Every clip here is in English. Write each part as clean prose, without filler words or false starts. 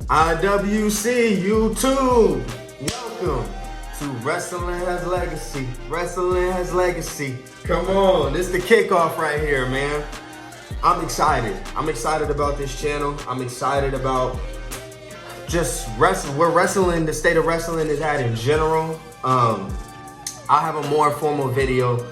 IWC YouTube, welcome to Wrestling Has Legacy. Wrestling Has Legacy. Come on, this is the kickoff right here, man. I'm excited. I'm excited about this channel. I'm excited about just where wrestling, the state of wrestling is at in general. I'll have a more formal video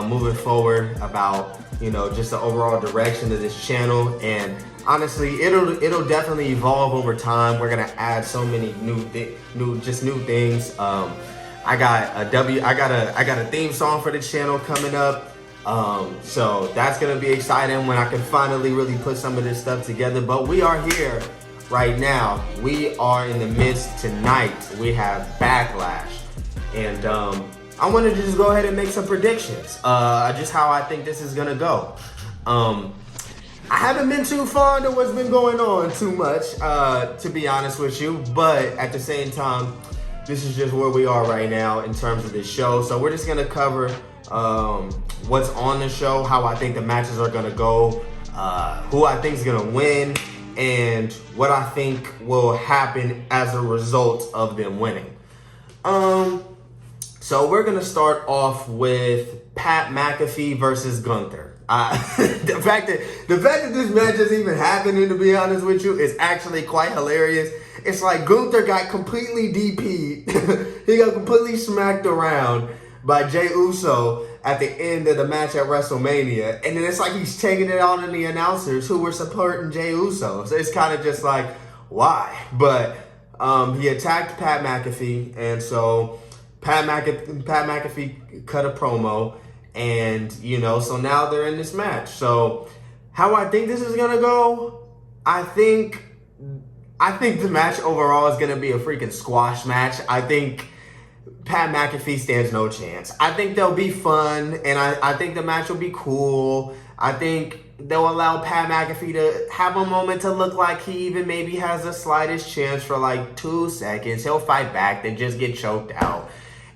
moving forward about, just the overall direction of this channel, and honestly, it'll definitely evolve over time. We're gonna add so many new things. I got a theme song for the channel coming up. So that's gonna be exciting when I can finally really put some of this stuff together. But we are here right now. We are in the midst tonight. We have Backlash, and I want to just go ahead and make some predictions. Just how I think this is gonna go. I haven't been too fond of what's been going on too much, to be honest with you. But at the same time, this is just where we are right now in terms of this show. So we're just gonna cover what's on the show, how I think the matches are gonna go, who I think is gonna win, and what I think will happen as a result of them winning. So we're gonna start off with Pat McAfee versus Gunther. The fact that this match is even happening, to be honest with you, is actually quite hilarious. It's like Gunther got completely DP'd. He got completely smacked around by Jey Uso at the end of the match at WrestleMania. And then it's like he's taking it out on the announcers who were supporting Jey Uso. So it's kind of just like, why? But he attacked Pat McAfee, and so Pat McAfee cut a promo. And, so now they're in this match. So how I think this is going to go, I think the match overall is going to be a freaking squash match. I think Pat McAfee stands no chance. I think they'll be fun, and I think the match will be cool. I think they'll allow Pat McAfee to have a moment to look like he even maybe has the slightest chance for like 2 seconds. He'll fight back, then just get choked out.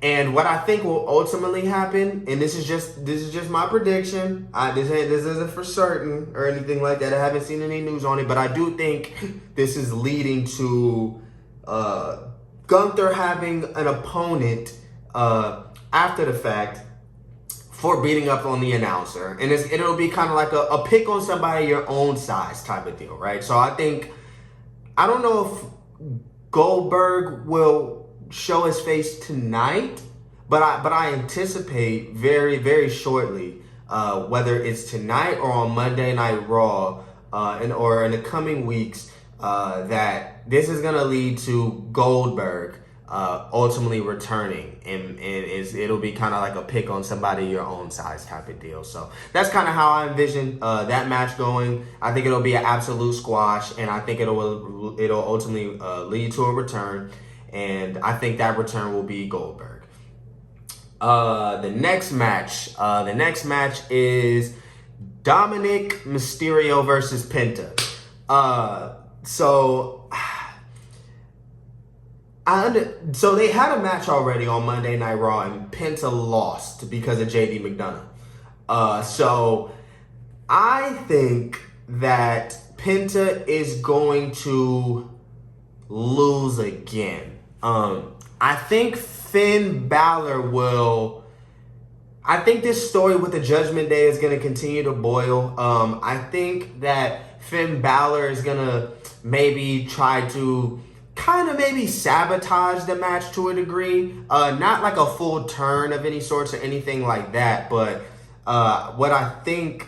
And what I think will ultimately happen, and this is just my prediction. This isn't for certain or anything like that. I haven't seen any news on it, but I do think this is leading to Gunther having an opponent after the fact for beating up on the announcer, and it'll be kind of like a pick on somebody your own size type of deal, right? So I don't know if Goldberg will show his face tonight, but I anticipate very, very shortly, whether it's tonight or on Monday Night Raw, or in the coming weeks, that this is gonna lead to Goldberg ultimately returning, and it'll be kind of like a pick on somebody your own size type of deal. So that's kind of how I envision that match going. I think it'll be an absolute squash, and I think it'll ultimately lead to a return. And I think that return will be Goldberg. The next match is Dominic Mysterio versus Penta. So they had a match already on Monday Night Raw, and Penta lost because of JD McDonough. So I think that Penta is going to lose again. I think Finn Balor will. I think this story with the Judgment Day is going to continue to boil. I think that Finn Balor is going to maybe try to kind of maybe sabotage the match to a degree. Not like a full turn of any sorts or anything like that. But what I think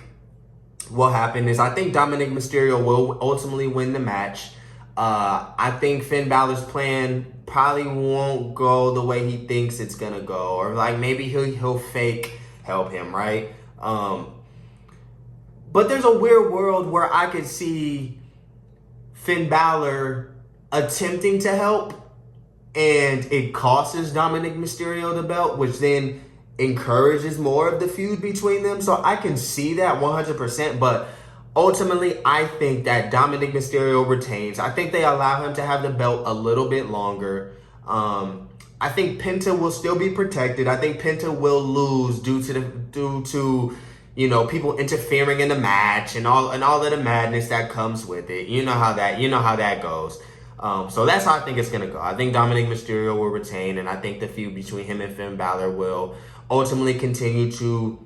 will happen is I think Dominic Mysterio will ultimately win the match. I think Finn Balor's plan probably won't go the way he thinks it's gonna go, or like maybe he'll fake help him, right? But there's a weird world where I could see Finn Balor attempting to help, and it costs Dominic Mysterio the belt, which then encourages more of the feud between them. So I can see that 100%, but ultimately, I think that Dominic Mysterio retains. I think they allow him to have the belt a little bit longer. I think Penta will still be protected. I think Penta will lose due to people interfering in the match and all of the madness that comes with it. You know how that goes. So that's how I think it's going to go. I think Dominic Mysterio will retain, and I think the feud between him and Finn Balor will ultimately continue to...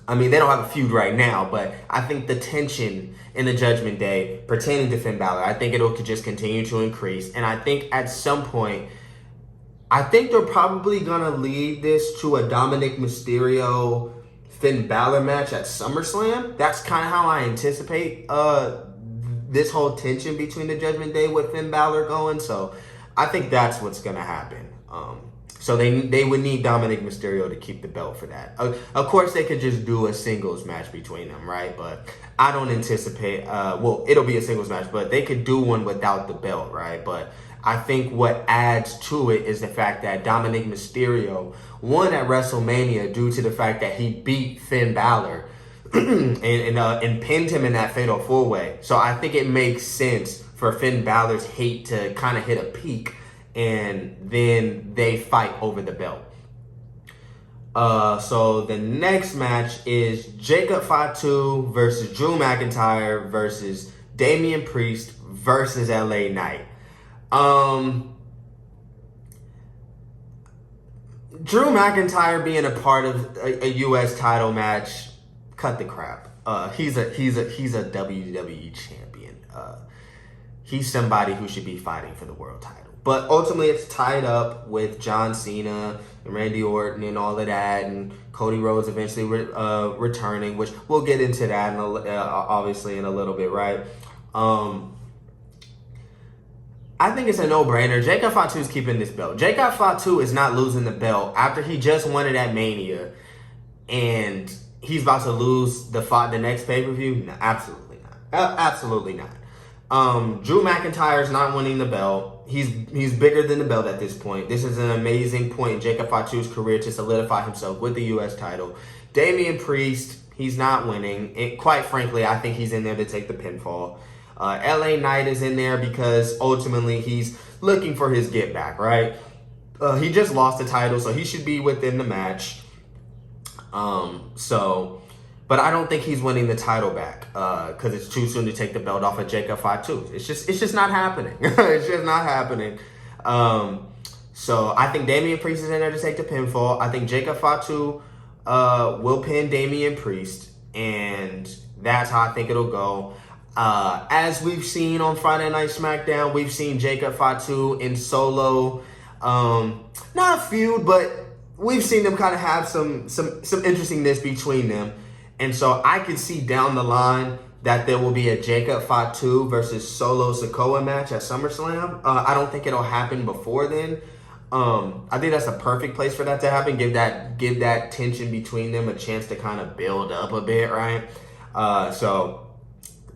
I mean, they don't have a feud right now, but I think the tension in the Judgment Day pertaining to Finn Balor, I think it'll just continue to increase. And I think at some point, I think they're probably going to lead this to a Dominic Mysterio Finn Balor match at SummerSlam. That's kind of how I anticipate this whole tension between the Judgment Day with Finn Balor going. So I think that's what's going to happen. So they would need Dominic Mysterio to keep the belt for that. Of course, they could just do a singles match between them, right? But I don't anticipate... well, it'll be a singles match, but they could do one without the belt, right? But I think what adds to it is the fact that Dominic Mysterio won at WrestleMania due to the fact that he beat Finn Balor and pinned him in that Fatal 4-Way. So I think it makes sense for Finn Balor's hate to kind of hit a peak, and then they fight over the belt. So the next match is Jacob Fatu versus Drew McIntyre versus Damian Priest versus LA Knight. Drew McIntyre being a part of a U.S. title match, cut the crap. He's a WWE champion. He's somebody who should be fighting for the world title. But ultimately, it's tied up with John Cena and Randy Orton and all of that, and Cody Rhodes eventually returning, which we'll get into that obviously in a little bit, right? I think it's a no-brainer. Jacob Fatu is keeping this belt. Jacob Fatu is not losing the belt after he just won it at Mania, and he's about to lose the next pay-per-view. No, absolutely not. Absolutely not. Drew McIntyre's not winning the belt. He's bigger than the belt at this point. This is an amazing point in Jacob Fatu's career to solidify himself with the U.S. title. Damian Priest, he's not winning. And quite frankly, I think he's in there to take the pinfall. LA Knight is in there because ultimately he's looking for his get back, right? He just lost the title, so he should be within the match. But I don't think he's winning the title back because it's too soon to take the belt off of Jacob Fatu. It's just not happening. It's just not happening. So I think Damian Priest is in there to take the pinfall. I think Jacob Fatu will pin Damian Priest, and that's how I think it'll go. As we've seen on Friday Night SmackDown, we've seen Jacob Fatu in Solo, not a feud, but we've seen them kind of have some interestingness between them. And so I could see down the line that there will be a Jacob Fatu versus Solo Sikoa match at SummerSlam. I don't think it'll happen before then. I think that's a perfect place for that to happen. Give that tension between them a chance to kind of build up a bit, right? So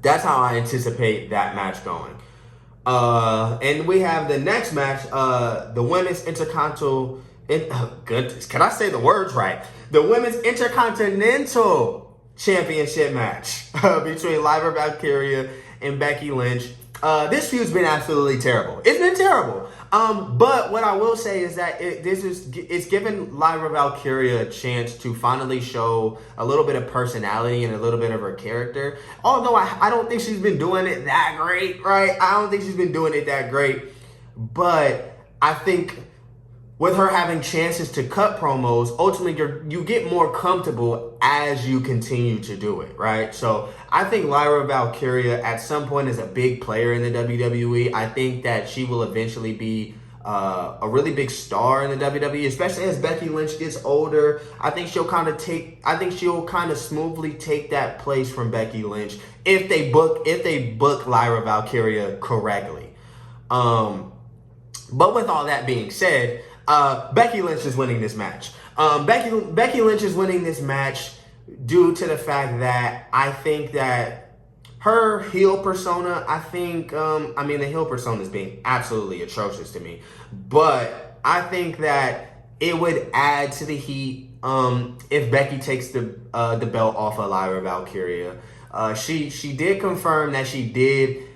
that's how I anticipate that match going. And we have the next match, the Women's Intercontinental... goodness, can I say the words right? The Women's Intercontinental Championship match between Lyra Valkyria and Becky Lynch. This feud's been absolutely terrible. It's been terrible. But what I will say is that it's given Lyra Valkyria a chance to finally show a little bit of personality and a little bit of her character. Although I don't think she's been doing it that great, right? I don't think she's been doing it that great. But I think with her having chances to cut promos, ultimately you get more comfortable as you continue to do it, right? So I think Lyra Valkyria at some point is a big player in the WWE. I think that she will eventually be a really big star in the WWE, especially as Becky Lynch gets older. I think she'll kind of smoothly take that place from Becky Lynch if they book Lyra Valkyria correctly. But with all that being said, Becky Lynch is winning this match. Becky Lynch is winning this match due to the fact that I think that her heel persona, the heel persona is being absolutely atrocious to me. But I think that it would add to the heat if Becky takes the belt off of Lyra Valkyria. She did confirm that she did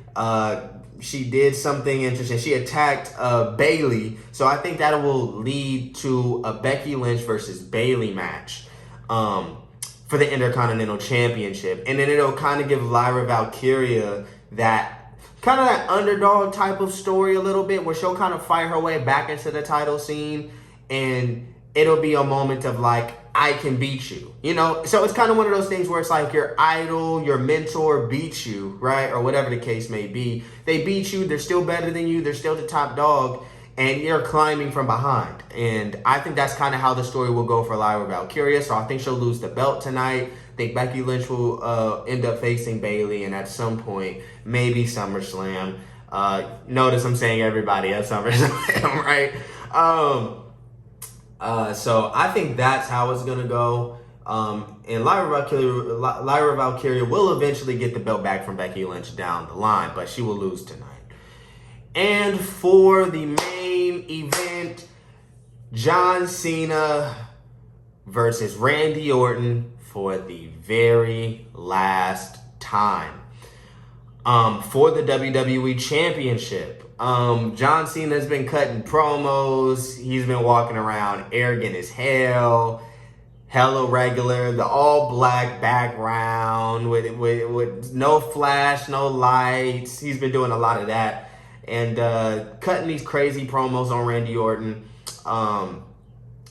something interesting. She attacked Bayley. So I think that will lead to a Becky Lynch versus Bayley match for the Intercontinental Championship. And then it'll kind of give Lyra Valkyria that kind of that underdog type of story a little bit, where she'll kind of fight her way back into the title scene, and it'll be a moment of like, I can beat you, you know? So it's kind of one of those things where it's like your idol, your mentor beats you, right? Or whatever the case may be. They beat you, they're still better than you, they're still the top dog, and you're climbing from behind. And I think that's kind of how the story will go for Lyra Valkyria. So I think she'll lose the belt tonight. I think Becky Lynch will end up facing Bayley, and at some point, maybe SummerSlam. Notice I'm saying everybody at SummerSlam, right? So I think that's how it's going to go. And Lyra Valkyria will eventually get the belt back from Becky Lynch down the line, but she will lose tonight. And for the main event, John Cena versus Randy Orton for the very last time. For the WWE Championship. John Cena has been cutting promos. He's been walking around arrogant as hell. Hella regular. The all black background with no flash, no lights. He's been doing a lot of that. And cutting these crazy promos on Randy Orton.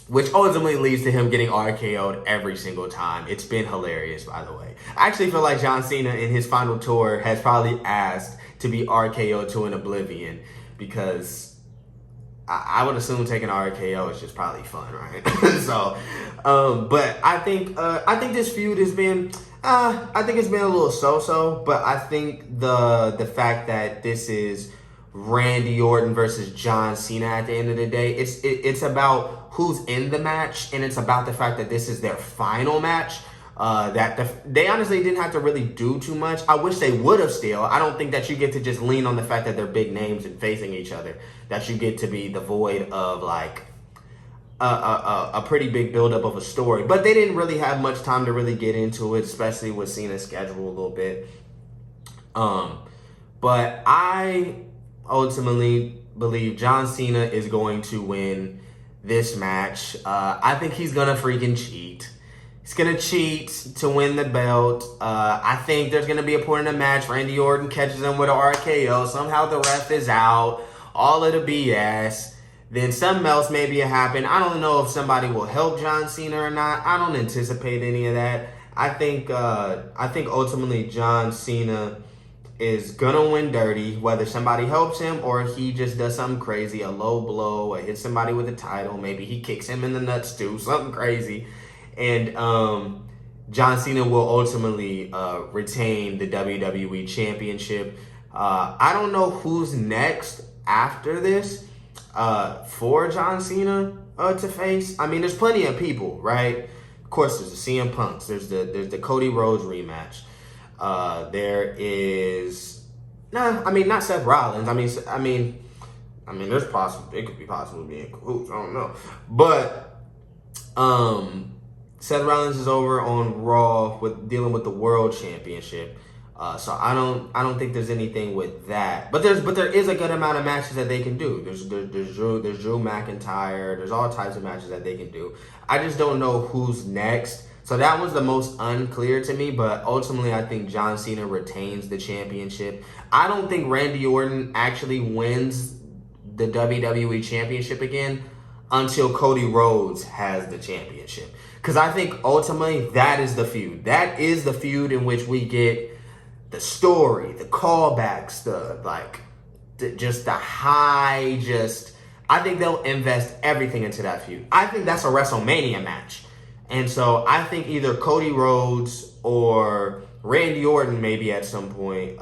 Which ultimately leads to him getting RKO'd every single time. It's been hilarious, by the way. I actually feel like John Cena in his final tour has probably asked to be RKO'd to an oblivion, because I would assume taking RKO is just probably fun, right? So, but I think this feud has been, I think it's been a little so-so, but I think the fact that this is Randy Orton versus John Cena at the end of the day, it's about who's in the match, and it's about the fact that this is their final match. They honestly didn't have to really do too much. I wish they would have still. I don't think that you get to just lean on the fact that they're big names and facing each other, that you get to be devoid of like a pretty big buildup of a story. But they didn't really have much time to really get into it, especially with Cena's schedule a little bit. But I ultimately believe John Cena is going to win this match. I think he's gonna freaking cheat. He's gonna cheat to win the belt. I think there's gonna be a point in the match Randy Orton catches him with an RKO. Somehow the ref is out. All of the BS. Then something else maybe will happen. I don't know if somebody will help John Cena or not. I don't anticipate any of that. I think ultimately John Cena is gonna win dirty, whether somebody helps him or he just does something crazy, a low blow, or hits somebody with a title. Maybe he kicks him in the nuts too, something crazy. And John Cena will ultimately retain the WWE Championship. I don't know who's next after this for John Cena to face. I mean, there's plenty of people, right? Of course, there's the CM Punks. There's the Cody Rhodes rematch. There is not Seth Rollins. I mean, there's possible. It could be possible being cahoots. I don't know, but Seth Rollins is over on Raw dealing with the World Championship. So I don't think there's anything with that. But there is a good amount of matches that they can do. There's Drew McIntyre. There's all types of matches that they can do. I just don't know who's next. So that was the most unclear to me, but ultimately I think John Cena retains the championship. I don't think Randy Orton actually wins the WWE Championship again until Cody Rhodes has the championship. Because I think ultimately that is the feud. That is the feud in which we get the story, the callbacks, I think they'll invest everything into that feud. I think that's a WrestleMania match. And so I think either Cody Rhodes or Randy Orton maybe at some point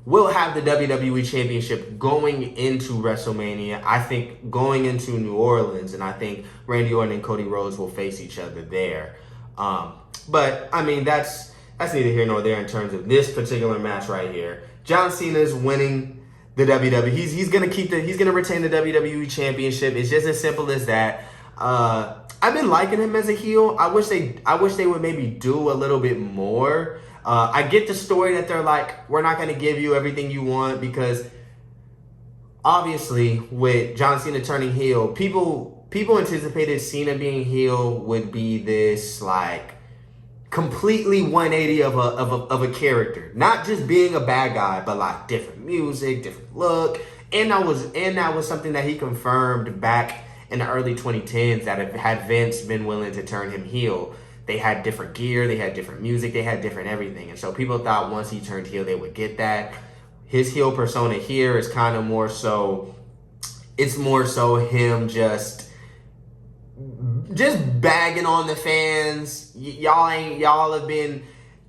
will have the WWE Championship going into WrestleMania. I think going into New Orleans, and I think Randy Orton and Cody Rhodes will face each other there. But I mean, that's neither here nor there in terms of this particular match right here. John Cena is winning the WWE. He's gonna retain the WWE Championship. It's just as simple as that. I've been liking him as a heel. I wish they would maybe do a little bit more. I get the story that they're like, we're not going to give you everything you want, because obviously with John Cena turning heel, people anticipated Cena being heel would be this like completely 180 of a character. Not just being a bad guy, but like different music, different look. And that was something that he confirmed back in the early 2010s, that had Vince been willing to turn him heel, they had different gear, they had different music, they had different everything. And so people thought once he turned heel, they would get that. His heel persona here is kind of more so, it's more so him just bagging on the fans. Y'all have been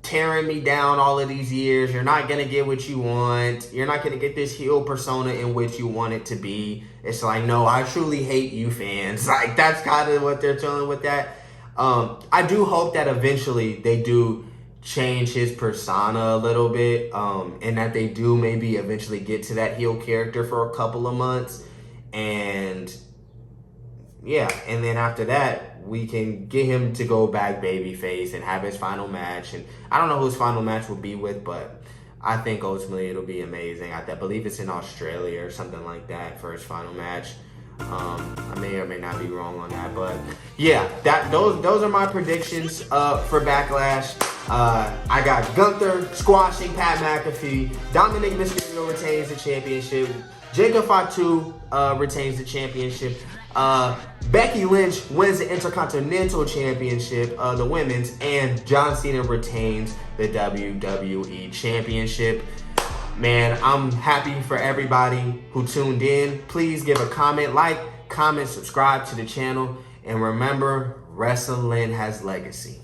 tearing me down all of these years. You're not gonna get what you want. You're not gonna get this heel persona in which you want it to be. It's like, no, I truly hate you fans. Like, that's kind of what they're telling with that. I do hope that eventually they do change his persona a little bit, and that they do maybe eventually get to that heel character for a couple of months, and yeah, and then after that we can get him to go back babyface and have his final match. And I don't know who his final match will be with, but I think ultimately it'll be amazing. I believe it's in Australia or something like that for his final match. I may or may not be wrong on that, but yeah, those are my predictions for Backlash. I got Gunther squashing Pat McAfee. Dominic Mysterio retains the championship. Jacob Fatu retains the championship. Becky Lynch wins the Intercontinental Championship, the women's, and John Cena retains the WWE Championship. Man, I'm happy for everybody who tuned in. Please give a comment, comment, subscribe to the channel, and remember, wrestling has legacy.